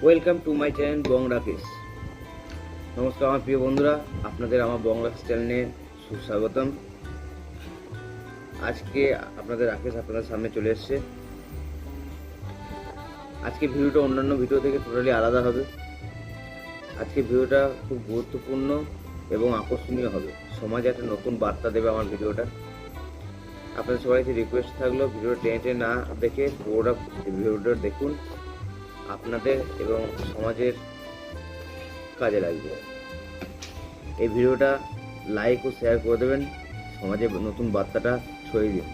Welcome to my channel বং রাকেশ। নমস্কার আমার প্রিয় বন্ধুরা, আপনাদের আমার বং রাকেশ চ্যানেলে সুস্বাগতম। আজকে আপনাদের রাকেশ আপনাদের সামনে চলে এসেছে। আজকে ভিডিওটা অন্যান্য ভিডিও থেকে টোটালি আলাদা হবে। আজকে ভিডিওটা খুব গুরুত্বপূর্ণ এবং আকর্ষণীয় হবে। সমাজে একটা নতুন বার্তা দেবে আমার ভিডিওটা। আপনাদের সবাইকে রিকোয়েস্ট থাকলো ভিডিওটা টেনে টেনে না দেখে পুরোটা ভিডিওটা দেখুন, আপনাদের এবং সমাজের কাজে লাগবে। এই ভিডিওটা লাইক ও শেয়ার করে দেবেন, সমাজে নতুন বার্তাটা ছড়িয়ে দিন।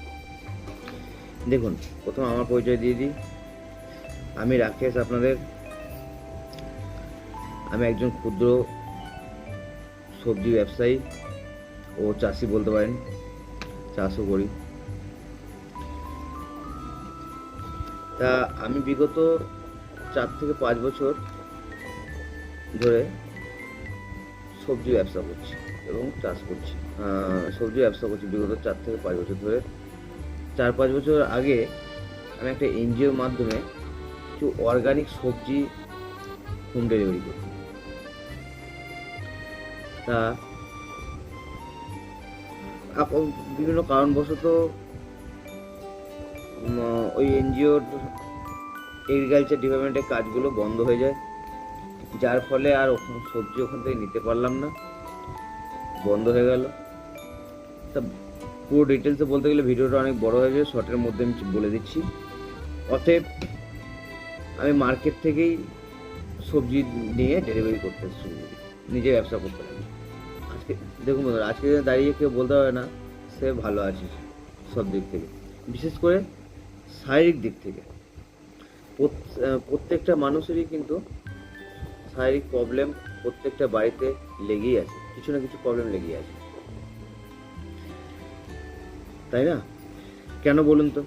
দেখুন, প্রথম আমার পরিচয় দিয়ে দিই। আমি রাকেশ, আমি একজন ক্ষুদ্র সবজি ব্যবসায়ী ও চাষি বলতে পারেন, চাষও করি। তা আমি বিগত 4 থেকে 5 বছর ধরে সবজি ব্যবসা করছি এবং চাষ করছি। সবজি ব্যবসা করছি বিগত 4 থেকে 5 বছর ধরে। 4-5 বছর আগে আমি একটা এনজিওর মাধ্যমে কিছু অর্গানিক সবজি হোম ডেলিভারি করি। তা বিভিন্ন কারণবশত ওই এনজিওর এগ্রিকালচার ডিপার্টমেন্টের কাজগুলো বন্ধ হয়ে যায়, যার ফলে আর সবজি ওখান থেকে নিতে পারলাম না, বন্ধ হয়ে গেল। তা পুরো ডিটেলসে বলতে গেলে ভিডিওটা অনেক বড় হয়ে যাবে, শর্টের মধ্যে আমি বলে দিচ্ছি। অতএব আমি মার্কেট থেকেই সবজি নিয়ে ডেলিভারি করতে শুরু করি, নিজে ব্যবসা করতে লাগি। আজকে দেখুন বন্ধুরা, আজকে দাঁড়িয়ে কেউ বলতে পারে না সে ভালো আছে সব দিক থেকে, বিশেষ করে শারীরিক দিক থেকে। প্রত্যেকটা মানুষেরই কিন্তু শারীরিক প্রবলেম প্রত্যেকটা বাড়িতে লেগেই আছে, কিছু না কিছু প্রবলেম লেগেই আছে, তাই না? কেন বলুন তো?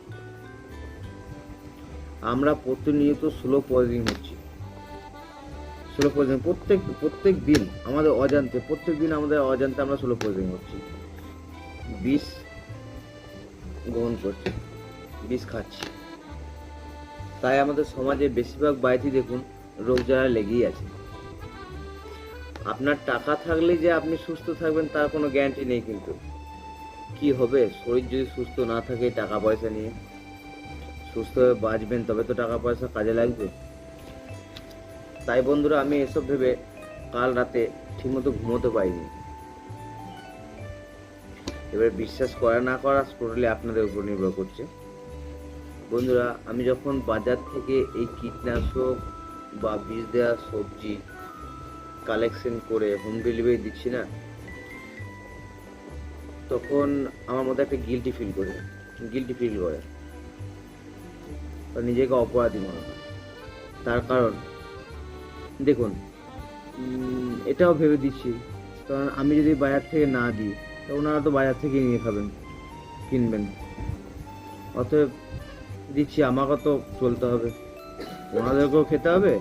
আমরা প্রতিনিয়ত স্লো পয়জনিং হচ্ছি। স্লো পয়জনিং প্রত্যেক দিন আমাদের অজান্তে আমরা স্লো পয়জনিং হচ্ছি। বিষ গ্রহণ করছি, বিষ খাচ্ছি। তাই আমাদের সমাজে বেশিরভাগ বাড়িতেই দেখুন রোগ জ্বালা লেগেই আছে। আপনার টাকা থাকলে যে আপনি সুস্থ থাকবেন তার কোনো গ্যারান্টি নেই। কিন্তু কি হবে, শরীর যদি সুস্থ না থাকে, টাকা পয়সা নিয়ে সুস্থভাবে বাঁচবেন তবে তো টাকা পয়সা কাজে লাগবে। তাই বন্ধুরা, আমি এসব ভেবে কাল রাতে ঠিকমতো ঘুমোতে পারিনি। এবার বিশ্বাস করা না করা টোটালি আপনাদের উপর নির্ভর করছে। বন্ধুরা, আমি যখন বাজার থেকে এই কীটনাশক বা বিষ দেওয়া সবজি কালেকশন করে হোম ডেলিভারি দিচ্ছি না, তখন আমার মধ্যে একটা গিল্টি ফিল করে নিজেকে অপরাধী মনে হয়। তার কারণ দেখুন, এটাও ভেবে দিচ্ছি, কারণ আমি যদি বাজার থেকে না দিই তো ওনারা তো বাজার থেকে নিয়ে কিনবেন। অতএব দিচ্ছি, আমাকেও তো চলতে হবে, ওনাদেরকেও খেতে হবে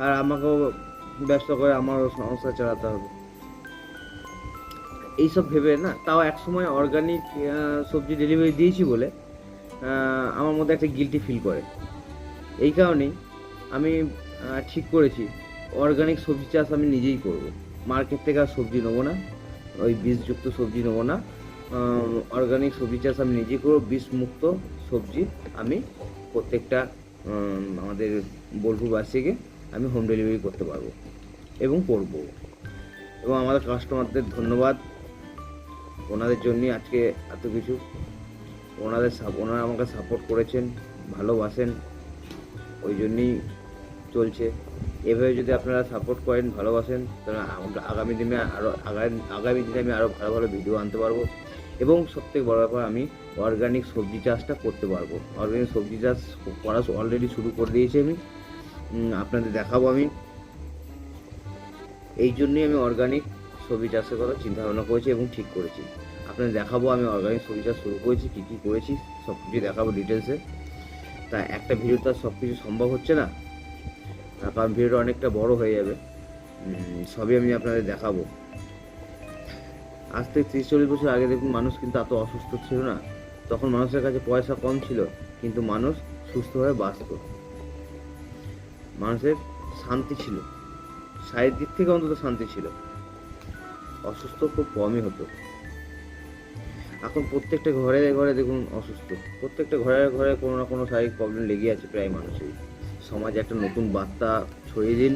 আর আমাকেও ব্যবসা করে আমারও সংসার চালাতে হবে। এইসব ভেবে না, তাও এক সময় অর্গানিক সবজি ডেলিভারি দিয়েছি বলে আমার মধ্যে একটা গিল্টি ফিল করে। এই কারণেই আমি ঠিক করেছি অর্গানিক সবজি চাষ আমি নিজেই করব। মার্কেট থেকে আর সবজি নেবো না, ওই বীজযুক্ত সবজি নেবো না। অর্গানিক সবজি চাষ আমি নিজেই করবো। বিষমুক্ত সবজি আমি প্রত্যেকটা আমাদের বোলপুরবাসীকে আমি হোম ডেলিভারি করতে পারবো এবং করবো। এবং আমাদের কাস্টমারদের ধন্যবাদ, ওনাদের জন্যই আজকে এত কিছু। ওনারা আমাকে সাপোর্ট করেছেন, ভালোবাসেন, ওই জন্যই চলছে। এভাবে যদি আপনারা সাপোর্ট করেন, ভালোবাসেন, তাহলে আগামী দিনে আমি আরও ভালো ভালো ভিডিও আনতে পারবো। এবং সবথেকে বড় ব্যাপার, আমি অর্গানিক সবজি চাষটা করতে পারবো। অর্গানিক সবজি চাষ করা অলরেডি শুরু করে দিয়েছি আমি, আপনাদের দেখাবো আমি। এই জন্যই আমি অর্গানিক সবজি চাষের কথা চিন্তা ভাবনা করেছি এবং ঠিক করেছি। আপনাদের দেখাবো আমি অর্গানিক সবজি চাষ শুরু করেছি, কী কী করেছি সব কিছু দেখাবো ডিটেলসে। তা একটা ভিডিও তো আর সব কিছু সম্ভব হচ্ছে না, কারণ ভিডিওটা অনেকটা বড় হয়ে যাবে। সবই আমি আপনাদের দেখাবো। আজ থেকে 30-40 বছর আগে দেখুন, মানুষ কিন্তু এত অসুস্থ ছিল না। তখন মানুষের কাছে পয়সা কম ছিল, কিন্তু মানুষ সুস্থভাবে বাঁচত। মানুষের শান্তি ছিল, শারীরিক দিক থেকে অন্তত শান্তি ছিল। অসুস্থ খুব কমই হতো। এখন প্রত্যেকটা ঘরে ঘরে দেখুন অসুস্থ, প্রত্যেকটা ঘরে ঘরে কোনো না কোনো শারীরিক প্রবলেম লেগে আছে প্রায় মানুষেরই। সমাজে একটা নতুন বার্তা ছড়িয়ে দিন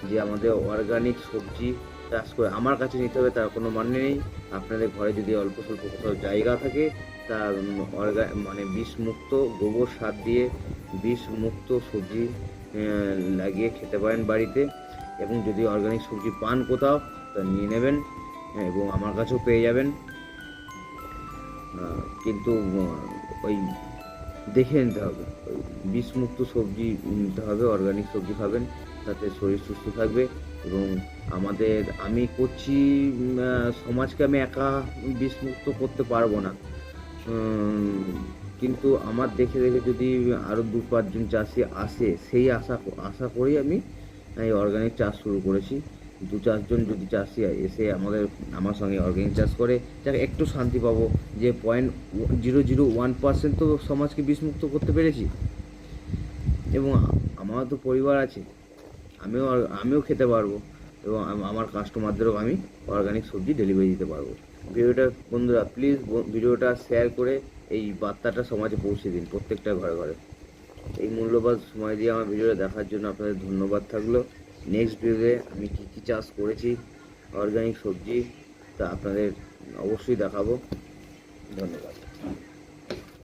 যে আমাদের অর্গানিক সবজি চাষ করে আমার কাছে নিতে হবে তার কোনো মানে নেই। আপনাদের ঘরে যদি অল্প স্বল্প কোথাও জায়গা থাকে তা মানে বিষমুক্ত গোবর সার দিয়ে বিষমুক্ত সবজি লাগিয়ে খেতে পারেন বাড়িতে। এবং যদি অর্গানিক সবজি পান কোথাও তা নিয়ে নেবেন এবং আমার কাছেও পেয়ে যাবেন। কিন্তু ওই দেখে নিতে হবে, ওই বিষমুক্ত সবজি নিতে হবে, অর্গানিক সবজি খাবেন, তাতে শরীর সুস্থ থাকবে। এবং আমি করছি, সমাজকে আমি একা বিষমুক্ত করতে পারবো না, কিন্তু আমার দেখে দেখে যদি আরও 2-5 জন চাষি আসে সেই আশা করেই আমি এই অর্গানিক চাষ শুরু করেছি। 2-4 জন যদি চাষি এসে আমার সঙ্গে অর্গানিক চাষ করে, যাকে একটু শান্তি পাবো যে 0.001% তো সমাজকে বিষমুক্ত করতে পেরেছি। এবং আমার তো পরিবার আছে, আমিও খেতে পারবো এবং আমার কাস্টমারদেরও আমি অর্গানিক সবজি ডেলিভারি দিতে পারবো। বন্ধুরা প্লিজ ভিডিওটা শেয়ার করে এই বার্তাটা সমাজে পৌঁছে দিন, প্রত্যেকটা ঘরে ঘরে। এই মূল্যবান সময় দিয়ে আমার ভিডিওটা দেখার জন্য আপনাদের ধন্যবাদ থাকলো। নেক্সট ভিডিওতে আমি কী কী চাষ করেছি অর্গানিক সবজি তা আপনাদের অবশ্যই দেখাবো। ধন্যবাদ।